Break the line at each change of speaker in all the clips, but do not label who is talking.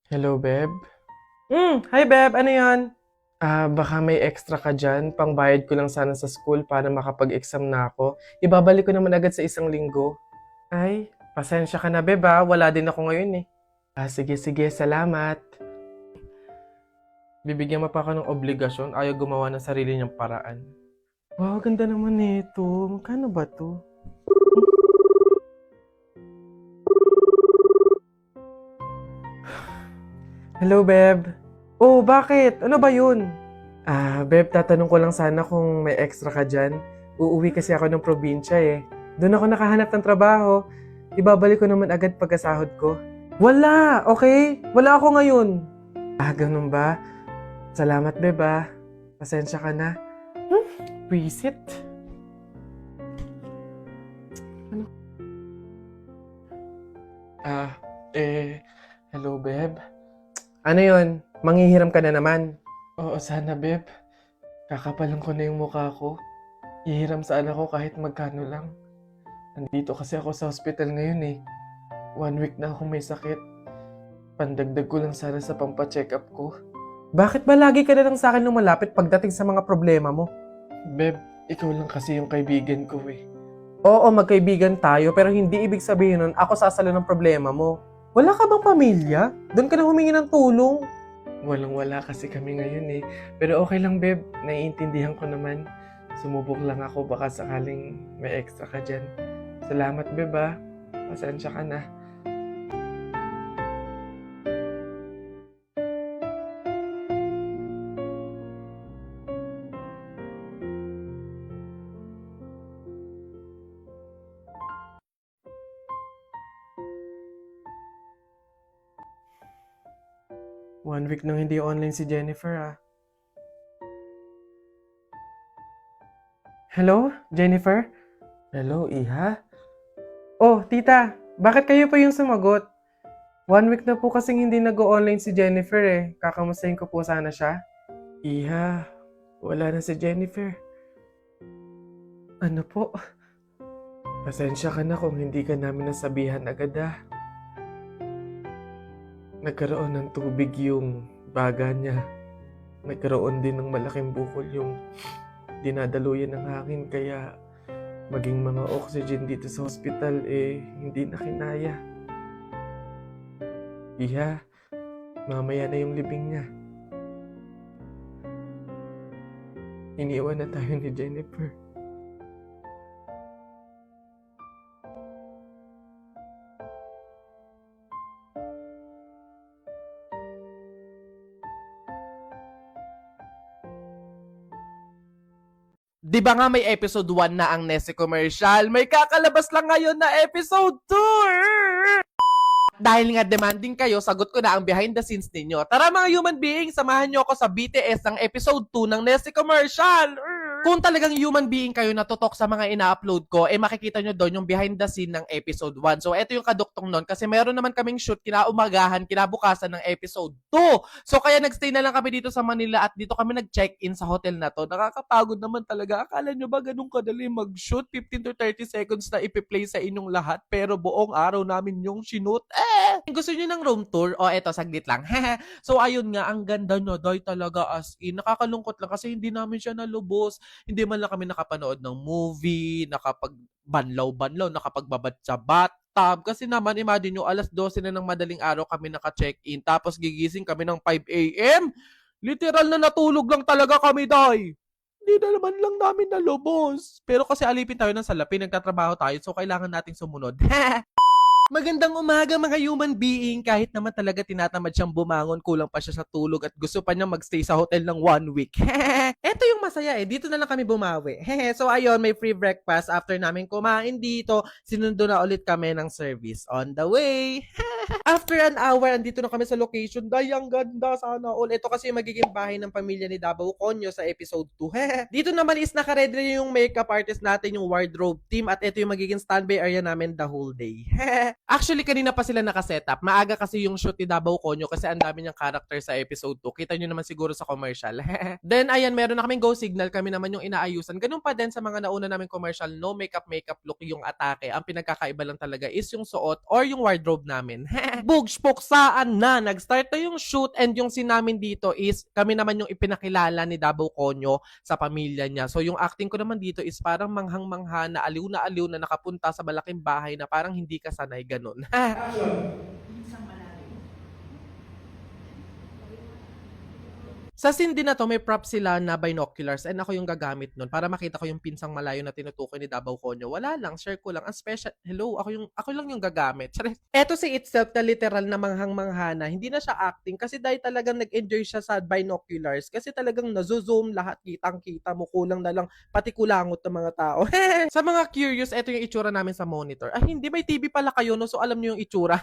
Hello, Beb.
Hi Beb, ano yan?
Baka may extra ka dyan. Pangbayad ko lang sana sa school para makapag-exam na ako. Ibabalik ko naman agad sa isang linggo. Ay, pasensya ka na, Beb, ah. Wala din ako ngayon eh. Sige, sige. Salamat. Bibigyan mo pa ako ng obligasyon. Ayaw gumawa ng sarili niyang paraan. Wow, ganda naman nito. Magkano ba to? Hello, Beb. Oh, bakit? Ano ba yun? Beb, tatanong ko lang sana kung may extra ka dyan. Uuwi kasi ako ng probinsya eh. Doon ako nakahanap ng trabaho. Ibabalik ko naman agad pagkasahod ko. Wala! Okay? Wala ako ngayon. Ganun ba? Salamat, Beb ah. Pasensya ka na. Visit? Ano? Ah, hello, Beb. Ano yon? Manghihiram ka na naman? Oo, sana, Beb. Kakapalan ko na yung mukha ko. Ihiram sa anak ko kahit magkano lang. Nandito kasi ako sa hospital ngayon eh. 1 week na akong may sakit. Pandagdag ko lang sana sa pampacheck up ko. Bakit ba lagi ka na lang sa akin lumalapit pagdating sa mga problema mo? Beb, ikaw lang kasi yung kaibigan ko eh. Oo, magkaibigan tayo pero hindi ibig sabihin nun ako sasalo ng problema mo. Wala ka bang pamilya? Doon ka na humingi ng tulong. Walang-wala kasi kami ngayon eh. Pero okay lang, Beb. Naiintindihan ko naman. Sumubok lang ako baka sakaling may extra ka dyan. Salamat, Beb ah. Pasensya ka na. One week nang hindi online si Jennifer ah. Hello, Jennifer? Hello, Iha? Oh, tita, bakit kayo pa yung sumagot? 1 week na po kasing hindi nag-online si Jennifer eh. Kakamustahin ko po sana siya. Iha, wala na si Jennifer. Ano po? Pasensya ka na kung hindi ka namin nasabihan agad ah. Nagkaroon ng tubig yung baga niya. Nagkaroon din ng malaking bukol yung dinadaluyan ng hangin kaya maging mga oxygen dito sa hospital eh hindi na kinaya. Iha, mamaya na yung libing niya. Iniwan na tayo ni Jennifer.
Di ba nga may episode 1 na ang Nessie Commercial? May kakalabas lang ngayon na episode 2! Dahil nga demanding kayo, sagot ko na ang behind the scenes ninyo. Tara mga human beings, samahan nyo ako sa BTS ng episode 2 ng Nessie Commercial! Kung talagang human being kayo na tutok sa mga ina-upload ko, makikita nyo doon yung behind the scene ng episode 1. So, ito yung kaduktong nun kasi meron naman kaming shoot kinaumagahan, kinabukasan ng episode 2. So, kaya nagstay na lang kami dito sa Manila at dito kami nag-check-in sa hotel na to. Nakakapagod naman talaga. Akala nyo ba ganun kadali mag-shoot? 15 to 30 seconds na ipi-play sa inyong lahat pero buong araw namin yung shoot. Gusto nyo ng room tour? O, eto, saglit lang. So, ayun nga, ang ganda nyo, doy talaga as in. Nakakalungkot lang kasi hindi namin siya nalubos. Hindi man lang kami nakapanood ng movie, nakapagbanlaw-banlaw, nakapagbabad sa bathtub. Kasi naman, imagine nyo, 12:00 na ng madaling araw kami naka-check-in. Tapos gigising kami ng 5 a.m. Literal na natulog lang talaga kami, day. Hindi na naman lang namin nalubos. Pero kasi alipin tayo ng salapi, nagtatrabaho tayo, so kailangan nating sumunod. Magandang umaga mga human being. Kahit naman talaga tinatamad siyang bumangon, kulang pa siya sa tulog at gusto pa niya magstay sa hotel ng 1 week. Eto yung masaya eh. Dito na lang kami bumawi. So ayun, may free breakfast after namin kumain dito. Sinundo na ulit kami ng service on the way. After an hour, andito na kami sa location. Day, ang ganda. Sana all. Ito kasi yung magiging bahay ng pamilya ni Davao Conyo sa episode 2. Dito naman is nakaready yung makeup artist natin, yung wardrobe team. At ito yung magiging standby area namin the whole day. Actually, kanina pa sila nakasetup. Maaga kasi yung shoot ni Davao Conyo kasi ang dami niyang character sa episode 2. Kita nyo naman siguro sa commercial. Then, ayan, meron na kaming go signal. Kami naman yung inaayusan. Ganun pa din sa mga nauna naming commercial. No makeup look yung atake. Ang pinagkakaiba lang talaga is yung suot or yung wardrobe namin. Bugspok saan na. Nag-start na yung shoot and yung sinamin dito is kami naman yung ipinakilala ni Davao Conyo sa pamilya niya. So, yung acting ko naman dito is parang manghang-mangha na aliw na nakapunta sa malaking bahay na parang hindi ka sanay ganun. Sa scene din na to, may prop sila na binoculars and ako yung gagamit nun para makita ko yung pinsang malayo na tinutukoy ni Davao Conyo. Wala lang, share ko lang. Ang special, hello, ako lang yung gagamit. Eto si itself na literal na manghang-mangha na, hindi na siya acting kasi dahil talagang nag-enjoy siya sa binoculars kasi talagang nazo-zoom lahat, kitang-kita mo, kulang na lang pati kulangot ng mga tao. Sa mga curious, eto yung itsura namin sa monitor. Ah, hindi, may TV pala kayo, no? So alam niyo yung itsura.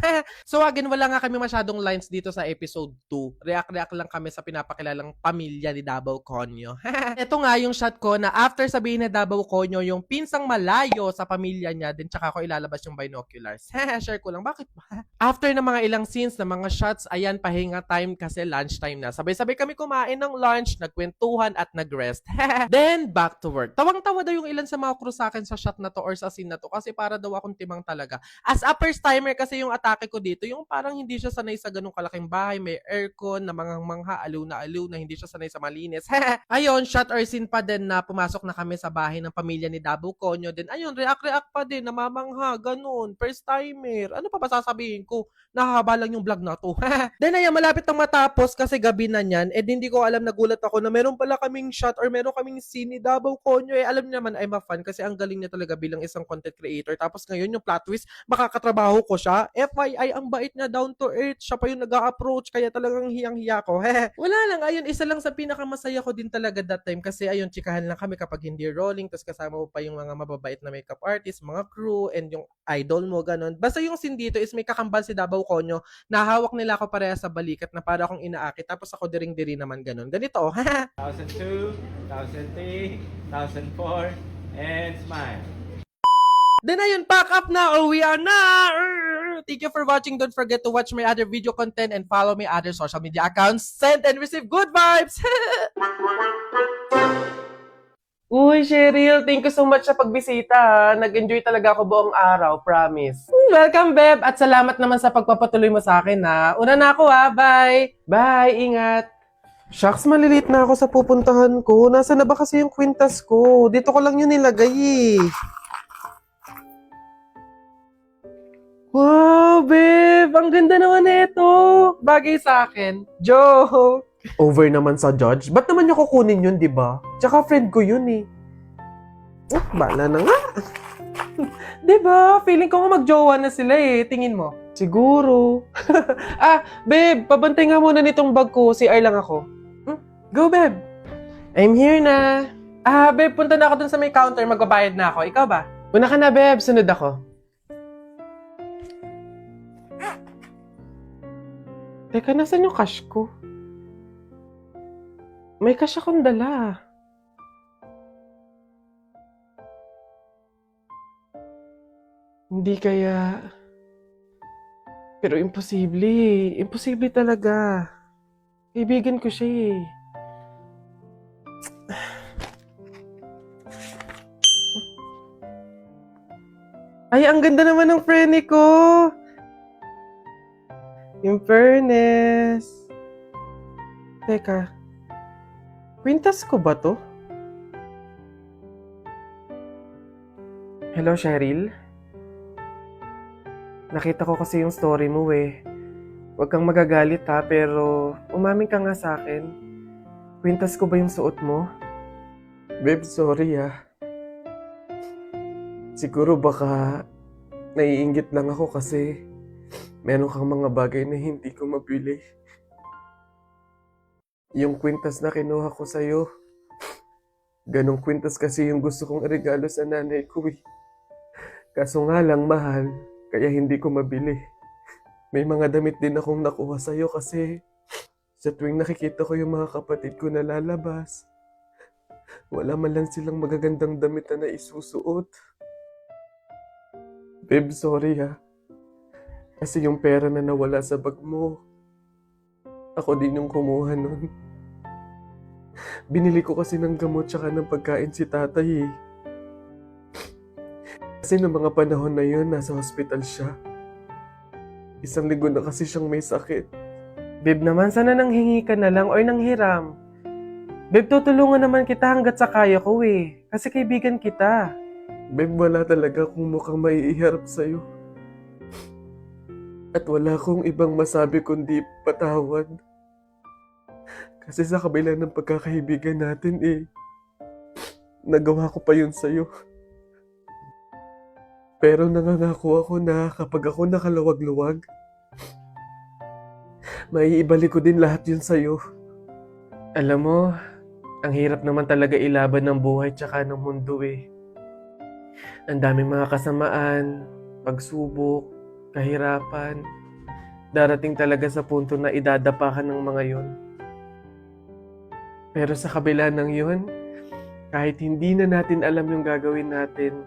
So again, wala nga kami masyadong lines dito sa episode 2. React lang kami sa pinapakilalang pamilya ni Davao Conyo. Ito nga yung shot ko na after sabihin ni Davao Conyo yung pinsang malayo sa pamilya niya, din tsaka ko ilalabas yung binoculars. Share ko lang, bakit ba? After ng mga ilang scenes na mga shots, ayan, pahinga time kasi lunch time na. Sabay-sabay kami kumain ng lunch, nagkwentuhan at nagrest. Then, back to work. Tawang-tawa daw yung ilan sa mga crew sa akin sa shot na to or sa scene na to kasi para daw akong timang talaga. As a first timer kasi yung atake ko dito, yung parang hindi siya sanay sa ganung kalaking bahay, may aircon, na mga mangha, aliw na hindi siya sanay sa malinis. Ayun, shot or scene pa din na pumasok na kami sa bahay ng pamilya ni Davao Conyo. Then ayun, react pa din, namamangha, ganun, first timer. Ano pa ba sasabihin ko? Nahahaba lang yung vlog na to. Then ayan, malapit nang matapos kasi gabi na niyan. Eh hindi ko alam, nagulat ako na meron pala kaming shot or meron kaming scene ni Davao Conyo. Eh alam niyo naman, I'm a fan kasi ang galing niya talaga bilang isang content creator. Tapos ngayon yung plot twist, makakatrabaho ko siya. FYI, ang bait niya, down to earth. Siya pa yung nag-a-approach, kaya talagang hiyang-hiya ko. Wala lang, ayun, isa lang sa pinakamasaya ko din talaga that time kasi ayun, chikahan lang kami kapag hindi rolling, tapos kasama mo pa yung mga mababait na makeup artist, mga crew, and yung idol mo, ganun. Basta yung scene dito is may kakambal si Davao Conyo, nahawak nila ako pareha sa balikat na para akong inaakit, tapos ako diring-diri naman ganun. Ganito,
1002, 1003, 1004, and smile.
Then ayun, pack up na or we are na. Thank you for watching. Don't forget to watch my other video content and follow my other social media accounts. Send and receive good vibes. Uy, Cheryl, thank you so much sa pagbisita. Nag-enjoy talaga ako buong araw, promise. Welcome, Beb, at salamat naman sa pagpapatuloy mo sa akin, ha. Una na ako, ha. Bye. Bye, ingat. Shucks, malilit na ako sa pupuntahan ko. Nasaan na ba kasi yung kwintas ko? Dito ko lang yun nilagay, eh. Wow, babe! Ang ganda naman ito! Bagay sa akin. Joke! Over naman sa judge. Ba't naman niya kukunin yun, di ba? Tsaka friend ko yun eh. Oh, bala na nga. Di ba? Feeling ko nga magjowa na sila eh. Tingin mo. Siguro. Babe, pabantay nga muna nitong bag ko. CR lang ako. Go, babe. I'm here na. Babe, punta na ako dun sa may counter. Magbabayad na ako. Ikaw ba? Una ka na, babe. Sunod ako. Teka, nasan yung cash ko? May cash akong dala. Hindi kaya... Pero imposible. Imposible talaga. Kaibigan ko siya eh. Ay, ang ganda naman ng frene ko! In fairness. Teka. Kwintas ko ba to? Hello, Cheryl? Nakita ko kasi yung story mo eh. Huwag kang magagalit ha, pero umamin ka nga sa akin. Kwintas ko ba yung suot mo? Babe, sorry ah. Siguro baka naiinggit lang ako kasi meron kang mga bagay na hindi ko mabili. Yung kwintas na kinuha ko sa'yo, ganong kwintas kasi yung gusto kong regalo sa nanay ko eh. Kaso nga lang mahal, kaya hindi ko mabili. May mga damit din akong nakuha sa'yo kasi sa tuwing nakikita ko yung mga kapatid ko na lalabas, wala man lang silang magagandang damit na naisusuot. Babe, sorry ha.
Kasi yung pera na nawala sa bag mo, ako din yung kumuha nun. Binili ko kasi ng gamot tsaka ng pagkain si tatay eh. Kasi noong mga panahon na yun, nasa hospital siya. 1 linggo na kasi siyang may sakit. Babe naman, sana nanghingi ka na lang or nanghiram. Babe, tutulungan naman kita hanggat sa kaya ko eh. Kasi kaibigan kita. Babe, wala talaga akong mukhang maiiharap sa'yo. At wala akong ibang masabi kundi patawad. Kasi sa kabila ng pagkakaibigan natin eh, nagawa ko pa yun sa'yo. Pero nangangako ako na kapag ako nakaluwag-luwag, maiibalik ko din lahat yun sa'yo. Alam mo, ang hirap naman talaga ilaban ng buhay tsaka ng mundo eh. Ang daming mga kasamaan, pagsubok, kahirapan. Darating talaga sa punto na idadapa ka ng mga yun. Pero sa kabila ng yun, kahit hindi na natin alam yung gagawin natin,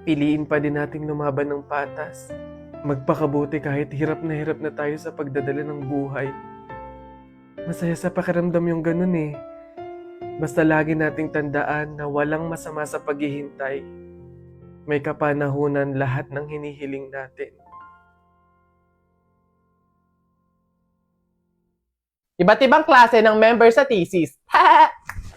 piliin pa din nating lumaban ng patas. Magpakabuti kahit hirap na tayo sa pagdadala ng buhay. Masaya sa pakiramdam yung ganun eh. Basta lagi nating tandaan na walang masama sa paghihintay. May kapanahunan lahat ng hinihiling natin.
Iba't ibang klase ng member sa thesis.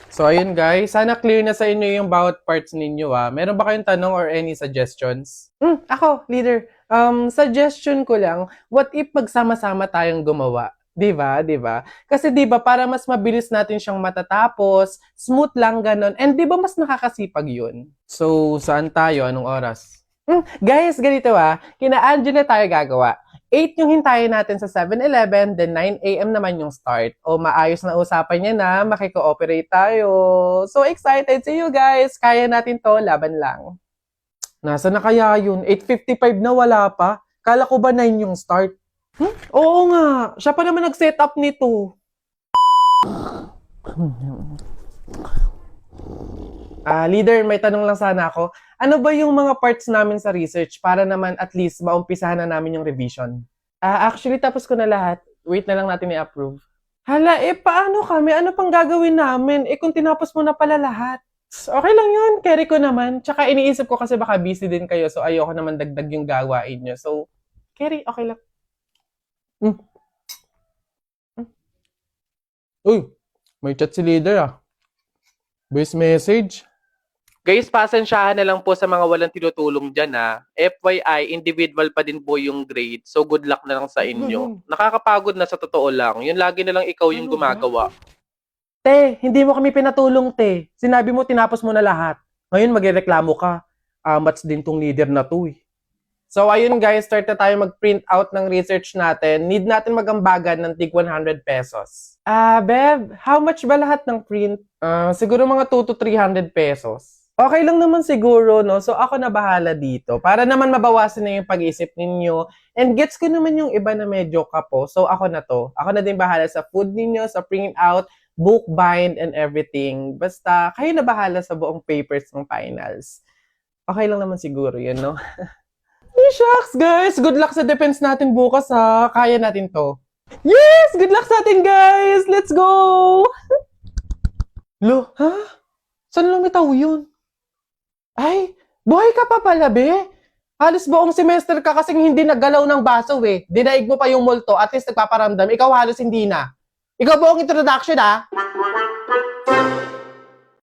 So ayun guys, sana clear na sa inyo yung bawat parts ninyo ah. Meron ba kayong tanong or any suggestions? Ako, leader. Suggestion ko lang, what if magsama-sama tayong gumawa? 'Di ba? 'Di ba? Kasi 'di ba para mas mabilis natin siyang matatapos, smooth lang ganon. And 'di ba mas nakakasipag 'yun? So, saan tayo? Anong oras? Guys, ganito kina Angela tayo gagawa. 8 yung hintayin natin sa 7-Eleven, then 9 a.m. naman yung start. O maayos na usapan niya na, makiko-operate tayo. So excited! See you guys! Kaya natin to, laban lang. Nasa na kaya yun? 8:55 na wala pa? Kala ko ba 9 yung start? Oo nga, siya pa naman nag-set up nito. Leader, may tanong lang sana ako. Ano ba yung mga parts namin sa research para naman at least maumpisahan na namin yung revision? Actually, tapos ko na lahat. Wait na lang natin i-approve. Hala, paano kami? Ano pang gagawin namin? Kung tinapos mo na pala lahat. Okay lang yun, carry ko naman. Tsaka iniisip ko kasi baka busy din kayo, so ayoko naman dagdag yung gawain nyo. So, carry, okay lang. Uy, may chat si leader Voice message. Guys, pasensyahan na lang po sa mga walang tinutulong dyan FYI, individual pa din po yung grade. So, good luck na lang sa inyo. Nakakapagod na sa totoo lang. Yun lagi na lang ikaw yung gumagawa. Te, hindi mo kami pinatulong, te. Sinabi mo, tinapos mo na lahat. Ngayon, magreklamo ka. Amats din tong leader na to So, ayun guys, start na tayo mag-print out ng research natin. Need natin magambagan ng tig 100 pesos. Beb, how much ba lahat ng print? Siguro mga 2 to 300 pesos. Okay lang naman siguro, no? So, ako na bahala dito. Para naman mabawasan na yung pag-isip ninyo. And gets ko naman yung iba na medyo kapo. So, ako na to. Ako na din bahala sa food ninyo, sa print out, book bind, and everything. Basta, kayo na bahala sa buong papers ng finals. Okay lang naman siguro yun, no? Shucks, guys! Good luck sa defense natin bukas, Kaya natin to. Yes! Good luck sa atin, guys! Let's go! Lo, Saan lumitaw yun? Ay, buhay ka pa pala, be. Halos buong semester ka kasing hindi naggalaw ng baso, Dinaig mo pa yung multo, at least nagpaparamdam. Ikaw halos hindi na. Ikaw buong introduction,